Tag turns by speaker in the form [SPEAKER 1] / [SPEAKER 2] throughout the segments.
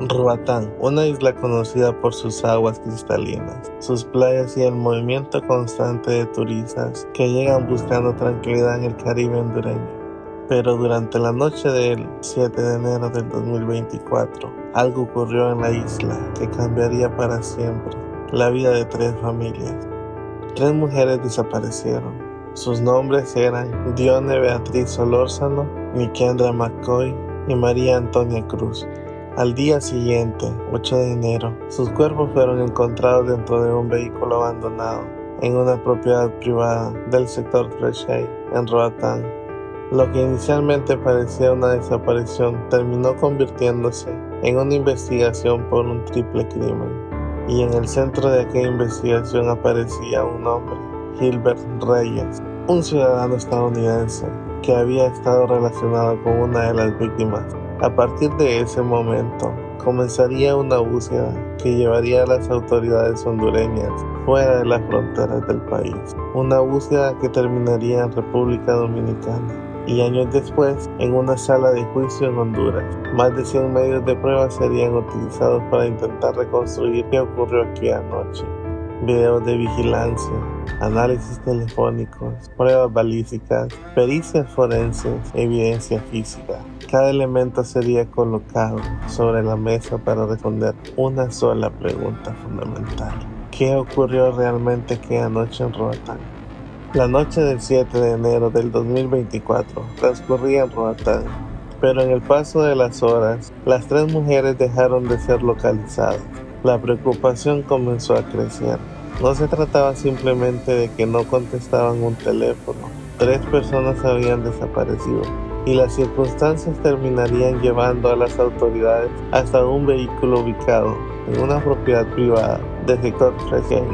[SPEAKER 1] Roatán, una isla conocida por sus aguas cristalinas, sus playas y el movimiento constante de turistas que llegan buscando tranquilidad en el Caribe hondureño. Pero durante la noche del 7 de enero del 2024, algo ocurrió en la isla que cambiaría para siempre la vida de 3 familias. 3 mujeres desaparecieron. Sus nombres eran Dione Beatriz Solórzano, Nikendra McCoy y María Antonia Cruz. Al día siguiente, 8 de enero, sus cuerpos fueron encontrados dentro de un vehículo abandonado en una propiedad privada del sector Freshay, en Roatán. Lo que inicialmente parecía una desaparición terminó convirtiéndose en una investigación por un triple crimen. Y en el centro de aquella investigación aparecía un hombre, Gilbert Reyes, un ciudadano estadounidense que había estado relacionado con una de las víctimas. A partir de ese momento, comenzaría una búsqueda que llevaría a las autoridades hondureñas fuera de las fronteras del país. Una búsqueda que terminaría en República Dominicana y años después en una sala de juicio en Honduras. Más de 100 medios de prueba serían utilizados para intentar reconstruir qué ocurrió aquí anoche. Videos de vigilancia, análisis telefónicos, pruebas balísticas, pericias forenses, evidencia física. Cada elemento sería colocado sobre la mesa para responder una sola pregunta fundamental. ¿Qué ocurrió realmente aquella noche en Roatán? La noche del 7 de enero del 2024 transcurría en Roatán, pero en el paso de las horas, las 3 mujeres dejaron de ser localizadas. La preocupación comenzó a crecer. No se trataba simplemente de que no contestaban un teléfono. 3 personas habían desaparecido y las circunstancias terminarían llevando a las autoridades hasta un vehículo ubicado en una propiedad privada del sector Freshay.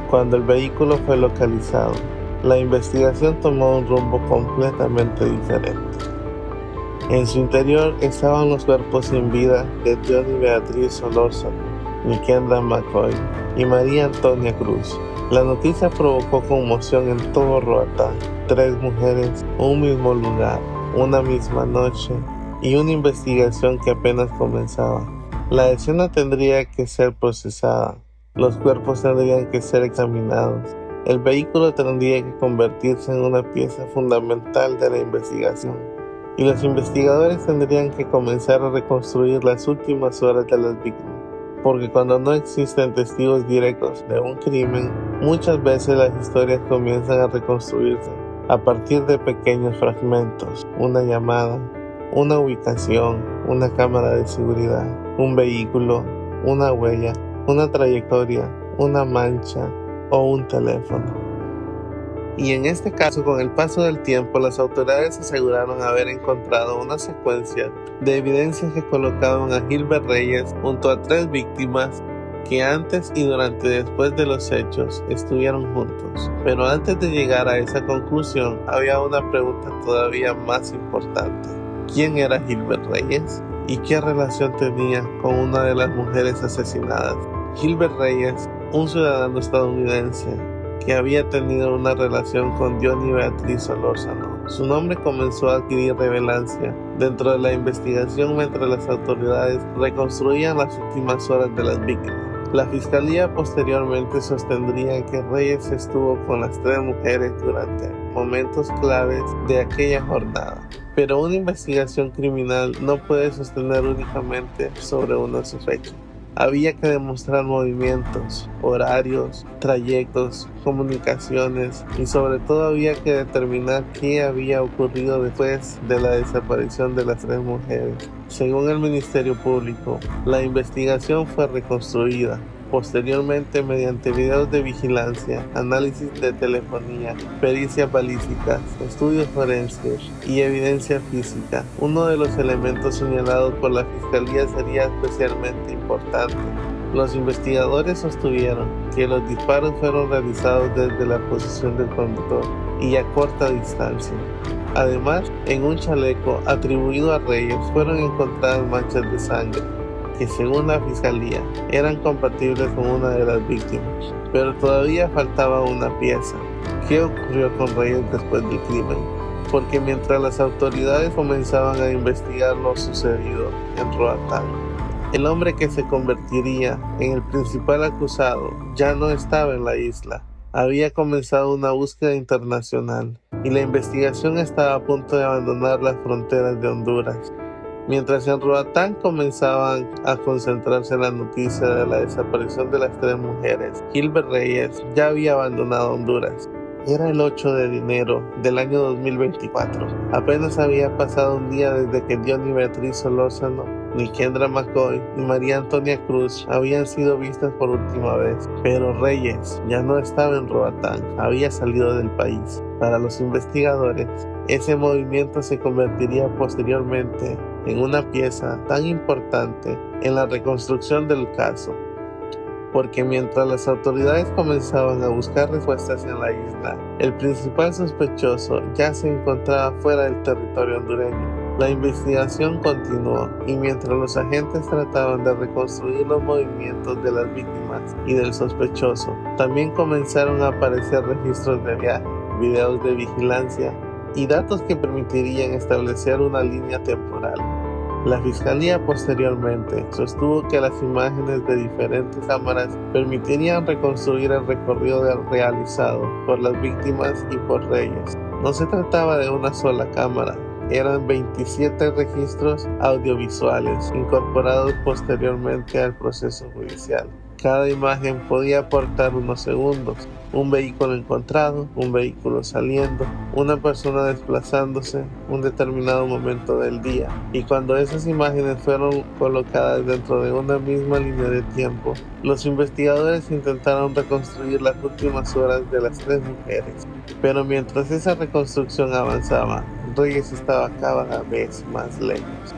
[SPEAKER 1] Cuando el vehículo fue localizado, la investigación tomó un rumbo completamente diferente. En su interior estaban los cuerpos sin vida de Dione Beatriz Solórzano, Nikendra McCoy y María Antonia Cruz. La noticia provocó conmoción en todo Roatán. 3 mujeres, un mismo lugar, una misma noche y una investigación que apenas comenzaba. La escena tendría que ser procesada, los cuerpos tendrían que ser examinados, el vehículo tendría que convertirse en una pieza fundamental de la investigación y los investigadores tendrían que comenzar a reconstruir las últimas horas de las víctimas. Porque cuando no existen testigos directos de un crimen, muchas veces las historias comienzan a reconstruirse a partir de pequeños fragmentos, una llamada, una ubicación, una cámara de seguridad, un vehículo, una huella, una trayectoria, una mancha o un teléfono. Y en este caso, con el paso del tiempo, las autoridades aseguraron haber encontrado una secuencia de evidencias que colocaban a Gilbert Reyes junto a 3 víctimas que antes y durante y después de los hechos estuvieron juntos. Pero antes de llegar a esa conclusión, había una pregunta todavía más importante. ¿Quién era Gilbert Reyes? ¿Y qué relación tenía con una de las mujeres asesinadas? Gilbert Reyes, un ciudadano estadounidense que había tenido una relación con Dione Beatriz Solórzano. Su nombre comenzó a adquirir relevancia dentro de la investigación mientras las autoridades reconstruían las últimas horas de las víctimas. La fiscalía posteriormente sostendría que Reyes estuvo con las 3 mujeres durante momentos claves de aquella jornada. Pero una investigación criminal no puede sostener únicamente sobre una sospecha. Había que demostrar movimientos, horarios, trayectos, comunicaciones y sobre todo había que determinar qué había ocurrido después de la desaparición de las 3 mujeres. Según el Ministerio Público, la investigación fue reconstruida posteriormente mediante videos de vigilancia, análisis de telefonía, pericias balísticas, estudios forenses y evidencia física. Uno de los elementos señalados por la Fiscalía sería especialmente importante. Los investigadores sostuvieron que los disparos fueron realizados desde la posición del conductor y a corta distancia. Además, en un chaleco atribuido a Reyes fueron encontradas manchas de sangre que según la fiscalía eran compatibles con una de las víctimas, pero todavía faltaba una pieza. ¿Qué ocurrió con Reyes después del crimen? Porque mientras las autoridades comenzaban a investigar lo sucedido en Roatán, El hombre que se convertiría en el principal acusado ya no estaba en la isla. Había comenzado una búsqueda internacional y la investigación estaba a punto de abandonar las fronteras de Honduras. Mientras en Roatán comenzaban a concentrarse la noticia de la desaparición de las 3 mujeres, Gilbert Reyes ya había abandonado Honduras. Era el 8 de enero del año 2024. Apenas había pasado un día desde que Johnny Beatriz Solórzano, Nikendra McCoy y María Antonia Cruz habían sido vistas por última vez. Pero Reyes ya no estaba en Roatán, había salido del país. Para los investigadores, ese movimiento se convertiría posteriormente en una pieza tan importante en la reconstrucción del caso, porque mientras las autoridades comenzaban a buscar respuestas en la isla, el principal sospechoso ya se encontraba fuera del territorio hondureño. La investigación continuó y mientras los agentes trataban de reconstruir los movimientos de las víctimas y del sospechoso, también comenzaron a aparecer registros de viaje, videos de vigilancia y datos que permitirían establecer una línea temporal. La fiscalía posteriormente sostuvo que las imágenes de diferentes cámaras permitirían reconstruir el recorrido realizado por las víctimas y por Reyes. No se trataba de una sola cámara, eran 27 registros audiovisuales incorporados posteriormente al proceso judicial. Cada imagen podía aportar unos segundos: un vehículo encontrado, un vehículo saliendo, una persona desplazándose, un determinado momento del día. Y cuando esas imágenes fueron colocadas dentro de una misma línea de tiempo, los investigadores intentaron reconstruir las últimas horas de las 3 mujeres. Pero mientras esa reconstrucción avanzaba, Reyes estaba cada vez más lejos.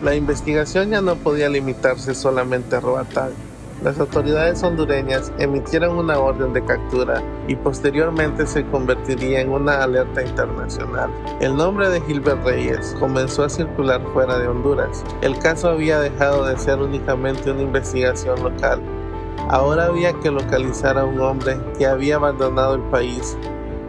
[SPEAKER 1] La investigación ya no podía limitarse solamente a Roatán. Las autoridades hondureñas emitieron una orden de captura y posteriormente se convertiría en una alerta internacional. El nombre de Gilbert Reyes comenzó a circular fuera de Honduras. El caso había dejado de ser únicamente una investigación local. Ahora había que localizar a un hombre que había abandonado el país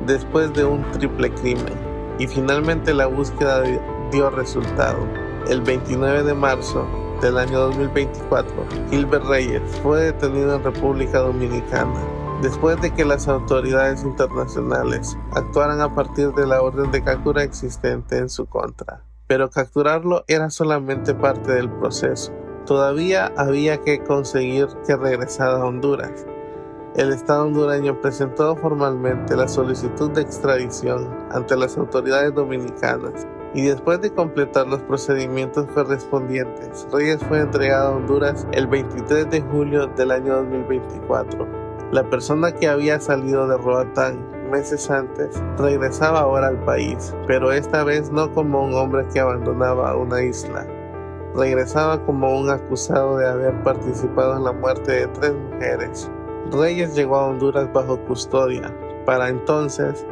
[SPEAKER 1] después de un triple crimen. Y finalmente la búsqueda dio resultado. El 29 de marzo del año 2024, Gilbert Reyes fue detenido en República Dominicana después de que las autoridades internacionales actuaran a partir de la orden de captura existente en su contra. Pero capturarlo era solamente parte del proceso. Todavía había que conseguir que regresara a Honduras. El Estado hondureño presentó formalmente la solicitud de extradición ante las autoridades dominicanas y después de completar los procedimientos correspondientes, Reyes fue entregado a Honduras el 23 de julio del año 2024. La persona que había salido de Roatán meses antes regresaba ahora al país, pero esta vez no como un hombre que abandonaba una isla. Regresaba como un acusado de haber participado en la muerte de 3 mujeres. Reyes llegó a Honduras bajo custodia. Para entonces,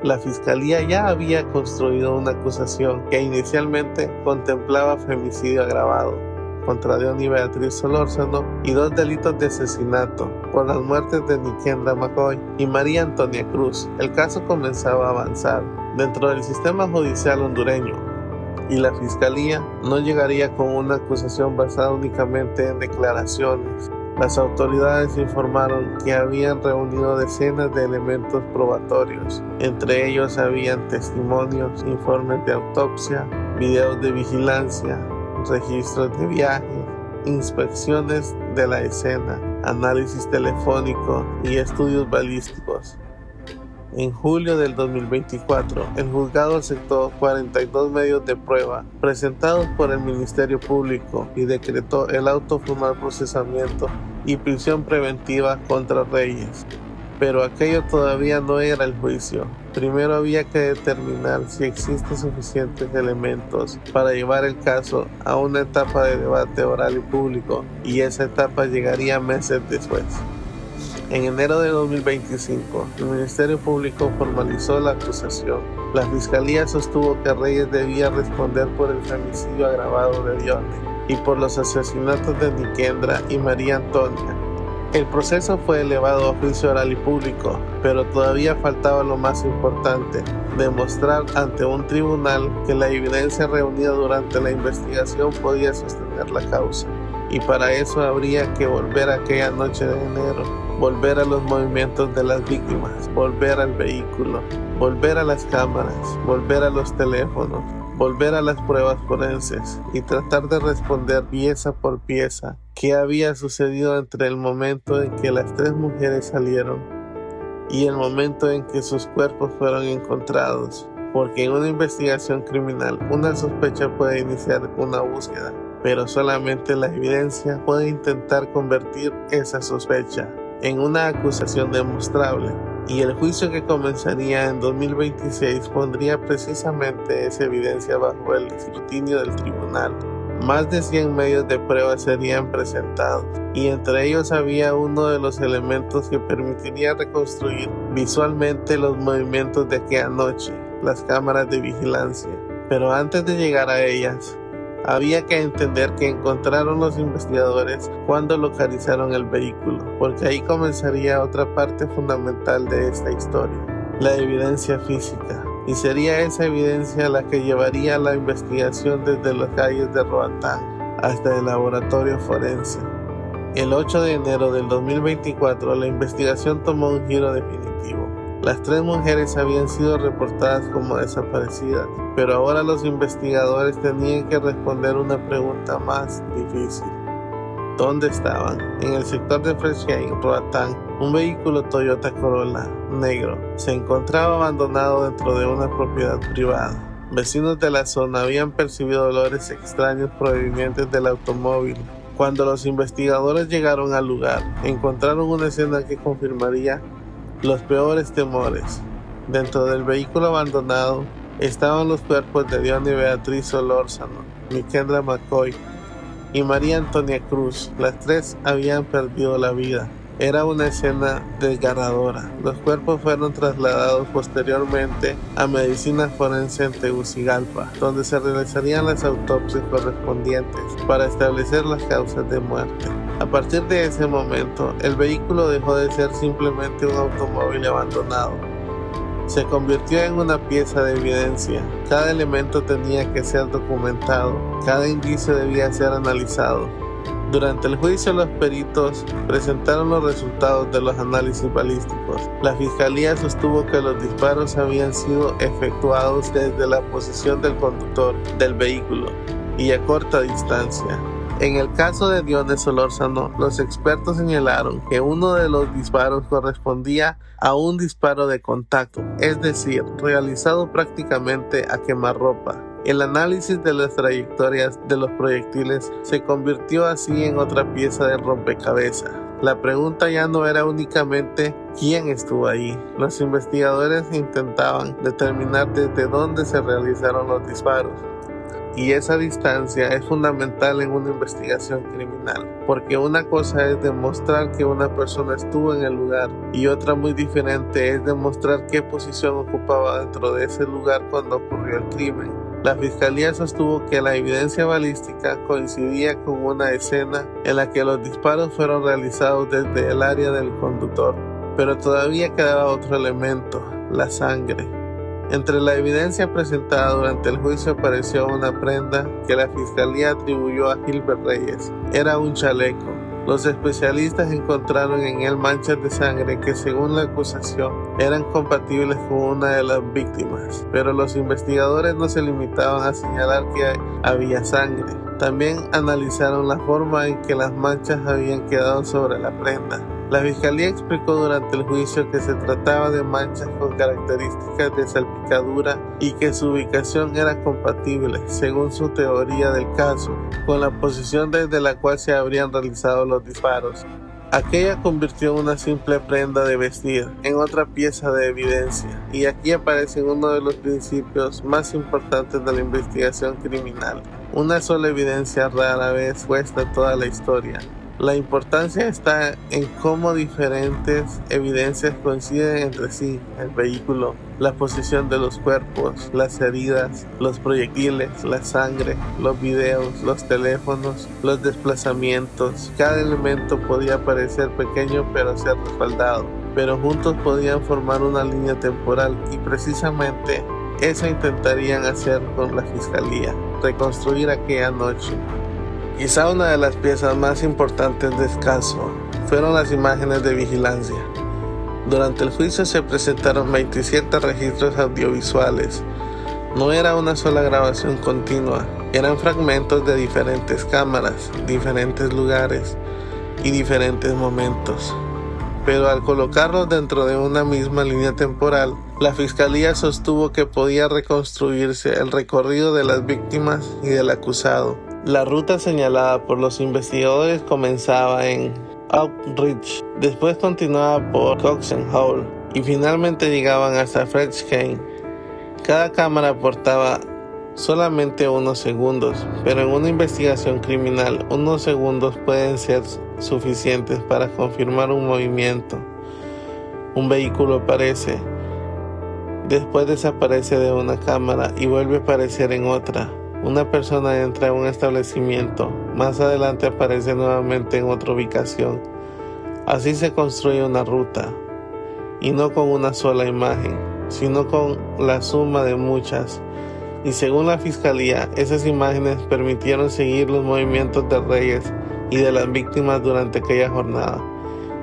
[SPEAKER 1] la fiscalía ya había construido una acusación que inicialmente contemplaba femicidio agravado contra Johnny Beatriz Solórzano y 2 delitos de asesinato por las muertes de Nikendra McCoy y María Antonia Cruz. El caso comenzaba a avanzar dentro del sistema judicial hondureño y la fiscalía no llegaría con una acusación basada únicamente en declaraciones. Las autoridades informaron que habían reunido decenas de elementos probatorios. Entre ellos habían testimonios, informes de autopsia, videos de vigilancia, registros de viajes, inspecciones de la escena, análisis telefónico y estudios balísticos. En julio del 2024, el juzgado aceptó 42 medios de prueba presentados por el Ministerio Público y decretó el auto formal procesamiento y prisión preventiva contra Reyes. Pero aquello todavía no era el juicio. Primero había que determinar si existen suficientes elementos para llevar el caso a una etapa de debate oral y público, y esa etapa llegaría meses después. En enero de 2025, el Ministerio Público formalizó la acusación. La Fiscalía sostuvo que Reyes debía responder por el femicidio agravado de Johnny y por los asesinatos de Nikendra y María Antonia. El proceso fue elevado a juicio oral y público, pero todavía faltaba lo más importante: demostrar ante un tribunal que la evidencia reunida durante la investigación podía sostener la causa. y para eso habría que volver a aquella noche de enero, volver a los movimientos de las víctimas, volver al vehículo, volver a las cámaras, volver a los teléfonos, volver a las pruebas forenses y tratar de responder pieza por pieza qué había sucedido entre el momento en que las 3 mujeres salieron y el momento en que sus cuerpos fueron encontrados, porque en una investigación criminal una sospecha puede iniciar una búsqueda, pero solamente la evidencia puede intentar convertir esa sospecha en una acusación demostrable, y el juicio que comenzaría en 2026 pondría precisamente esa evidencia bajo el escrutinio del tribunal. Más de 100 medios de prueba serían presentados, y entre ellos había uno de los elementos que permitiría reconstruir visualmente los movimientos de aquella noche, las cámaras de vigilancia. Pero antes de llegar a ellas, había que entender que encontraron los investigadores cuando localizaron el vehículo, porque ahí comenzaría otra parte fundamental de esta historia, la evidencia física. Y sería esa evidencia la que llevaría la investigación desde las calles de Roatán hasta el laboratorio forense. El 8 de enero del 2024, la investigación tomó un giro definitivo. Las 3 mujeres habían sido reportadas como desaparecidas, pero ahora los investigadores tenían que responder una pregunta más difícil. ¿Dónde estaban? En el sector de Fresquia, en Roatán, un vehículo Toyota Corolla negro se encontraba abandonado dentro de una propiedad privada. Vecinos de la zona habían percibido olores extraños provenientes del automóvil. Cuando los investigadores llegaron al lugar, encontraron una escena que confirmaría los peores temores. Dentro del vehículo abandonado estaban los cuerpos de Diony Beatriz Solórzano, Mikendra McCoy y María Antonia Cruz. Las 3 habían perdido la vida. Era una escena desgarradora. Los cuerpos fueron trasladados posteriormente a medicina forense en Tegucigalpa, donde se realizarían las autopsias correspondientes para establecer las causas de muerte. A partir de ese momento, el vehículo dejó de ser simplemente un automóvil abandonado. Se convirtió en una pieza de evidencia. Cada elemento tenía que ser documentado, cada indicio debía ser analizado. Durante el juicio, los peritos presentaron los resultados de los análisis balísticos. La fiscalía sostuvo que los disparos habían sido efectuados desde la posición del conductor del vehículo y a corta distancia. En el caso de Diony Solórzano, los expertos señalaron que uno de los disparos correspondía a un disparo de contacto, es decir, realizado prácticamente a quemarropa. El análisis de las trayectorias de los proyectiles se convirtió así en otra pieza de rompecabezas. La pregunta ya no era únicamente quién estuvo ahí. Los investigadores intentaban determinar desde dónde se realizaron los disparos. Y esa distancia es fundamental en una investigación criminal, porque una cosa es demostrar que una persona estuvo en el lugar y otra muy diferente es demostrar qué posición ocupaba dentro de ese lugar cuando ocurrió el crimen. La fiscalía sostuvo que la evidencia balística coincidía con una escena en la que los disparos fueron realizados desde el área del conductor, pero todavía quedaba otro elemento, la sangre. Entre la evidencia presentada durante el juicio apareció una prenda que la fiscalía atribuyó a Gilbert Reyes. Era un chaleco. Los especialistas encontraron en él manchas de sangre que, según la acusación, eran compatibles con una de las víctimas. Pero los investigadores no se limitaban a señalar que había sangre. También analizaron la forma en que las manchas habían quedado sobre la prenda. La fiscalía explicó durante el juicio que se trataba de manchas con características de salpicadura y que su ubicación era compatible, según su teoría del caso, con la posición desde la cual se habrían realizado los disparos. Aquella convirtió una simple prenda de vestir en otra pieza de evidencia, y aquí aparece uno de los principios más importantes de la investigación criminal. Una sola evidencia rara vez cuesta toda la historia. La importancia está en cómo diferentes evidencias coinciden entre sí: el vehículo, la posición de los cuerpos, las heridas, los proyectiles, la sangre, los videos, los teléfonos, los desplazamientos. Cada elemento podía parecer pequeño pero ser respaldado, pero juntos podían formar una línea temporal, y precisamente eso intentarían hacer con la fiscalía: reconstruir aquella noche. Quizá una de las piezas más importantes del caso fueron las imágenes de vigilancia. Durante el juicio se presentaron 27 registros audiovisuales. No era una sola grabación continua, eran fragmentos de diferentes cámaras, diferentes lugares y diferentes momentos. Pero al colocarlos dentro de una misma línea temporal, la fiscalía sostuvo que podía reconstruirse el recorrido de las víctimas y del acusado. La ruta señalada por los investigadores comenzaba en Oak Ridge, después continuaba por Coxen Hole y finalmente llegaban hasta French Cane. Cada cámara aportaba solamente unos segundos, pero en una investigación criminal, unos segundos pueden ser suficientes para confirmar un movimiento. Un vehículo aparece, después desaparece de una cámara y vuelve a aparecer en otra. Una persona entra a un establecimiento, más adelante aparece nuevamente en otra ubicación. Así se construye una ruta, y no con una sola imagen, sino con la suma de muchas. Y según la fiscalía, esas imágenes permitieron seguir los movimientos de Reyes y de las víctimas durante aquella jornada.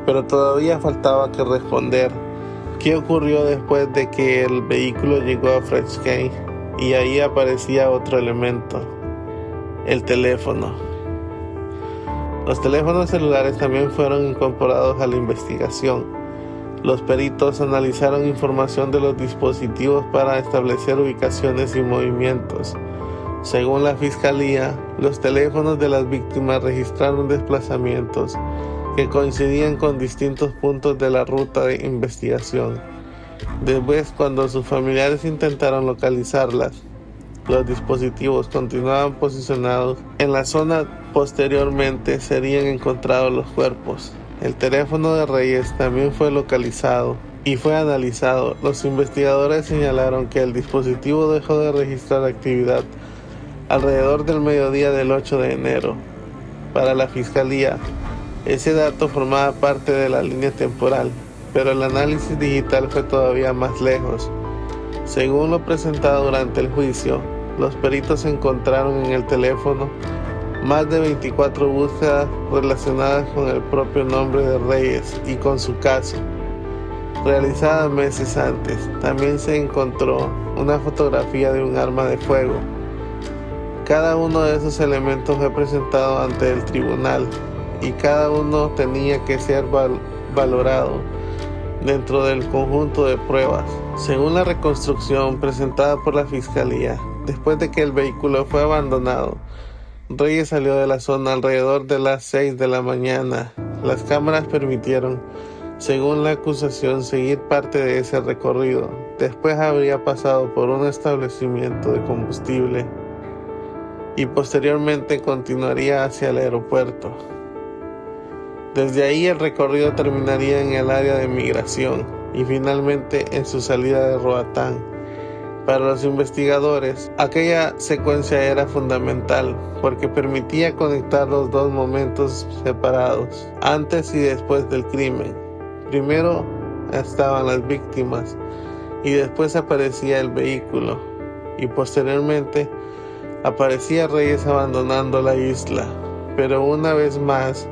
[SPEAKER 1] Pero todavía faltaba que responder qué ocurrió después de que el vehículo llegó a French Cane, y ahí aparecía otro elemento, el teléfono. Los teléfonos celulares también fueron incorporados a la investigación. Los peritos analizaron información de los dispositivos para establecer ubicaciones y movimientos. Según la fiscalía, los teléfonos de las víctimas registraron desplazamientos que coincidían con distintos puntos de la ruta de investigación. Después, cuando sus familiares intentaron localizarlas, los dispositivos continuaban posicionados en la zona. Posteriormente serían encontrados los cuerpos. El teléfono de Reyes también fue localizado y fue analizado. Los investigadores señalaron que el dispositivo dejó de registrar actividad alrededor del mediodía del 8 de enero. Para la fiscalía, ese dato formaba parte de la línea temporal, pero el análisis digital fue todavía más lejos. Según lo presentado durante el juicio, los peritos encontraron en el teléfono más de 24 búsquedas relacionadas con el propio nombre de Reyes y con su caso, realizadas meses antes. También se encontró una fotografía de un arma de fuego. Cada uno de esos elementos fue presentado ante el tribunal y cada uno tenía que ser valorado dentro del conjunto de pruebas. Según la reconstrucción presentada por la fiscalía, después de que el vehículo fue abandonado, Reyes salió de la zona alrededor de las 6 de la mañana. Las cámaras permitieron, según la acusación, seguir parte de ese recorrido. Después habría pasado por un establecimiento de combustible y posteriormente continuaría hacia el aeropuerto. Desde ahí el recorrido terminaría en el área de migración y finalmente en su salida de Roatán. Para los investigadores, aquella secuencia era fundamental porque permitía conectar los dos momentos separados, antes y después del crimen. Primero estaban las víctimas y después aparecía el vehículo y posteriormente aparecía Reyes abandonando la isla. Pero una vez más,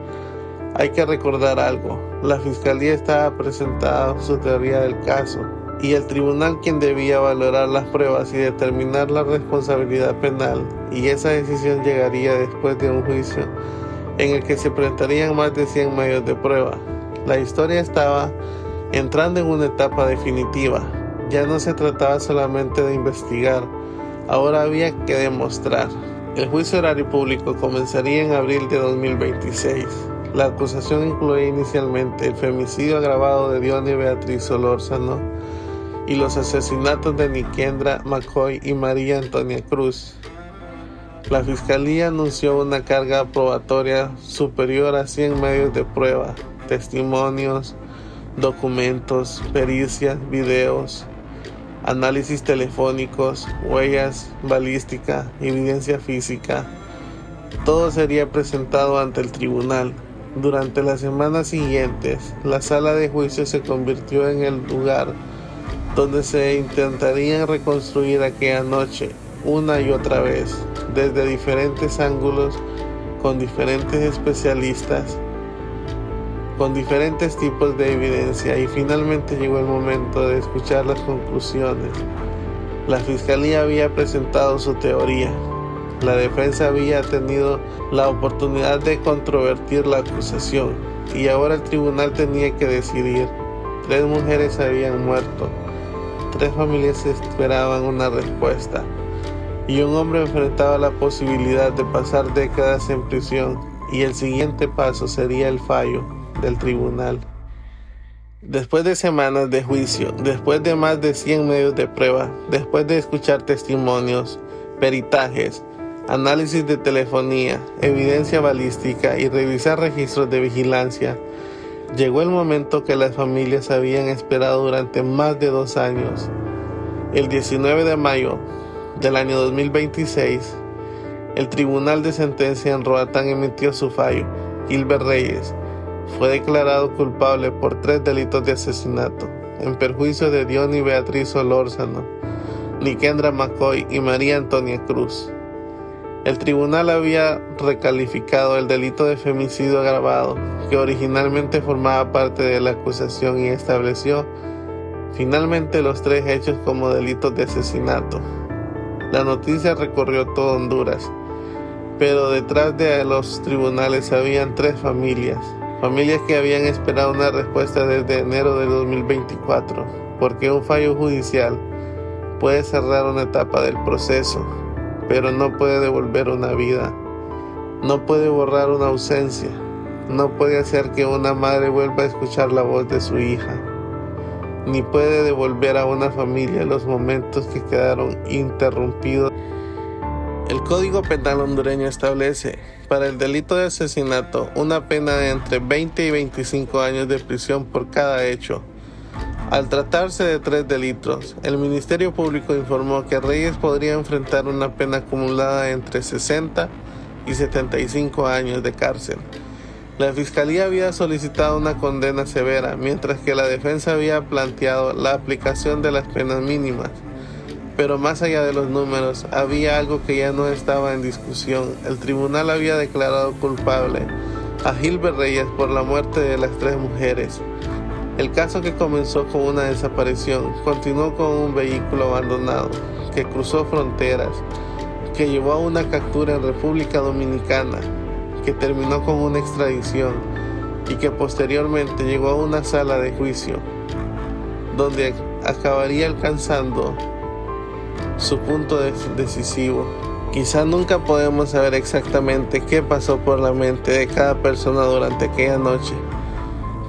[SPEAKER 1] hay que recordar algo: la fiscalía estaba presentando su teoría del caso y el tribunal quien debía valorar las pruebas y determinar la responsabilidad penal, y esa decisión llegaría después de un juicio en el que se presentarían más de 100 medios de prueba. La historia estaba entrando en una etapa definitiva. Ya no se trataba solamente de investigar, ahora había que demostrar. El juicio oral y público comenzaría en abril de 2026. La acusación incluía inicialmente el femicidio agravado de Diony Beatriz Solórzano y los asesinatos de Nikendra McCoy y María Antonia Cruz. La fiscalía anunció una carga probatoria superior a 100 medios de prueba, testimonios, documentos, pericias, videos, análisis telefónicos, huellas, balística, evidencia física. Todo sería presentado ante el tribunal. Durante las semanas siguientes, la sala de juicio se convirtió en el lugar donde se intentaría reconstruir aquella noche una y otra vez, desde diferentes ángulos, con diferentes especialistas, con diferentes tipos de evidencia, y finalmente llegó el momento de escuchar las conclusiones. La fiscalía había presentado su teoría. La defensa había tenido la oportunidad de controvertir la acusación y ahora el tribunal tenía que decidir. 3 mujeres habían muerto, 3 familias esperaban una respuesta y un hombre enfrentaba la posibilidad de pasar décadas en prisión, y el siguiente paso sería el fallo del tribunal. Después de semanas de juicio, después de más de 100 medios de prueba, después de escuchar testimonios, peritajes, análisis de telefonía, evidencia balística y revisar registros de vigilancia, llegó el momento que las familias habían esperado durante más de 2 años. El 19 de mayo del año 2026, el Tribunal de Sentencia en Roatán emitió su fallo. Gilbert Reyes fue declarado culpable por 3 delitos de asesinato, en perjuicio de Diony Beatriz Solórzano, Nikendra McCoy y María Antonia Cruz. El tribunal había recalificado el delito de femicidio agravado, que originalmente formaba parte de la acusación, y estableció finalmente los 3 hechos como delitos de asesinato. La noticia recorrió todo Honduras, pero detrás de los tribunales habían 3 familias que habían esperado una respuesta desde enero de 2024, porque un fallo judicial puede cerrar una etapa del proceso, pero no puede devolver una vida, no puede borrar una ausencia, no puede hacer que una madre vuelva a escuchar la voz de su hija, ni puede devolver a una familia los momentos que quedaron interrumpidos. El Código Penal hondureño establece para el delito de asesinato una pena de entre 20 y 25 años de prisión por cada hecho. Al tratarse de 3 delitos, el Ministerio Público informó que Reyes podría enfrentar una pena acumulada entre 60 y 75 años de cárcel. La Fiscalía había solicitado una condena severa, mientras que la defensa había planteado la aplicación de las penas mínimas. Pero más allá de los números, había algo que ya no estaba en discusión. El tribunal había declarado culpable a Gilbert Reyes por la muerte de las 3 mujeres. El caso, que comenzó con una desaparición, continuó con un vehículo abandonado, que cruzó fronteras, que llevó a una captura en República Dominicana, que terminó con una extradición y que posteriormente llegó a una sala de juicio, donde acabaría alcanzando su punto decisivo. Quizá nunca podemos saber exactamente qué pasó por la mente de cada persona durante aquella noche,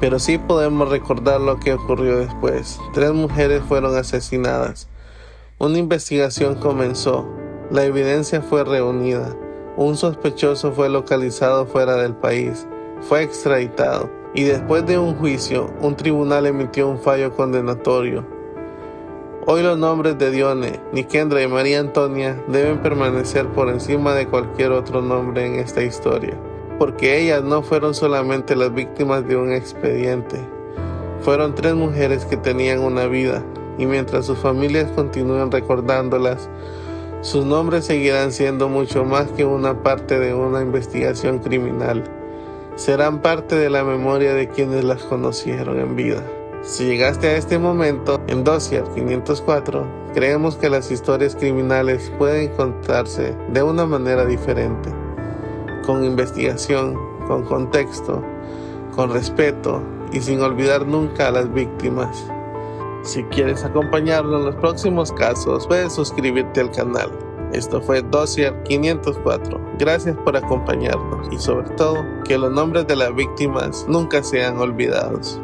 [SPEAKER 1] pero sí podemos recordar lo que ocurrió después. 3 mujeres fueron asesinadas. Una investigación comenzó. La evidencia fue reunida. Un sospechoso fue localizado fuera del país. Fue extraditado. Y después de un juicio, un tribunal emitió un fallo condenatorio. Hoy los nombres de Diony, Nikendra y María Antonia deben permanecer por encima de cualquier otro nombre en esta historia, porque ellas no fueron solamente las víctimas de un expediente. Fueron 3 mujeres que tenían una vida, y mientras sus familias continúen recordándolas, sus nombres seguirán siendo mucho más que una parte de una investigación criminal. Serán parte de la memoria de quienes las conocieron en vida. Si llegaste a este momento, en Dossier 504, creemos que las historias criminales pueden contarse de una manera diferente, con investigación, con contexto, con respeto y sin olvidar nunca a las víctimas. Si quieres acompañarnos en los próximos casos, puedes suscribirte al canal. Esto fue Dossier 504. Gracias por acompañarnos y sobre todo, que los nombres de las víctimas nunca sean olvidados.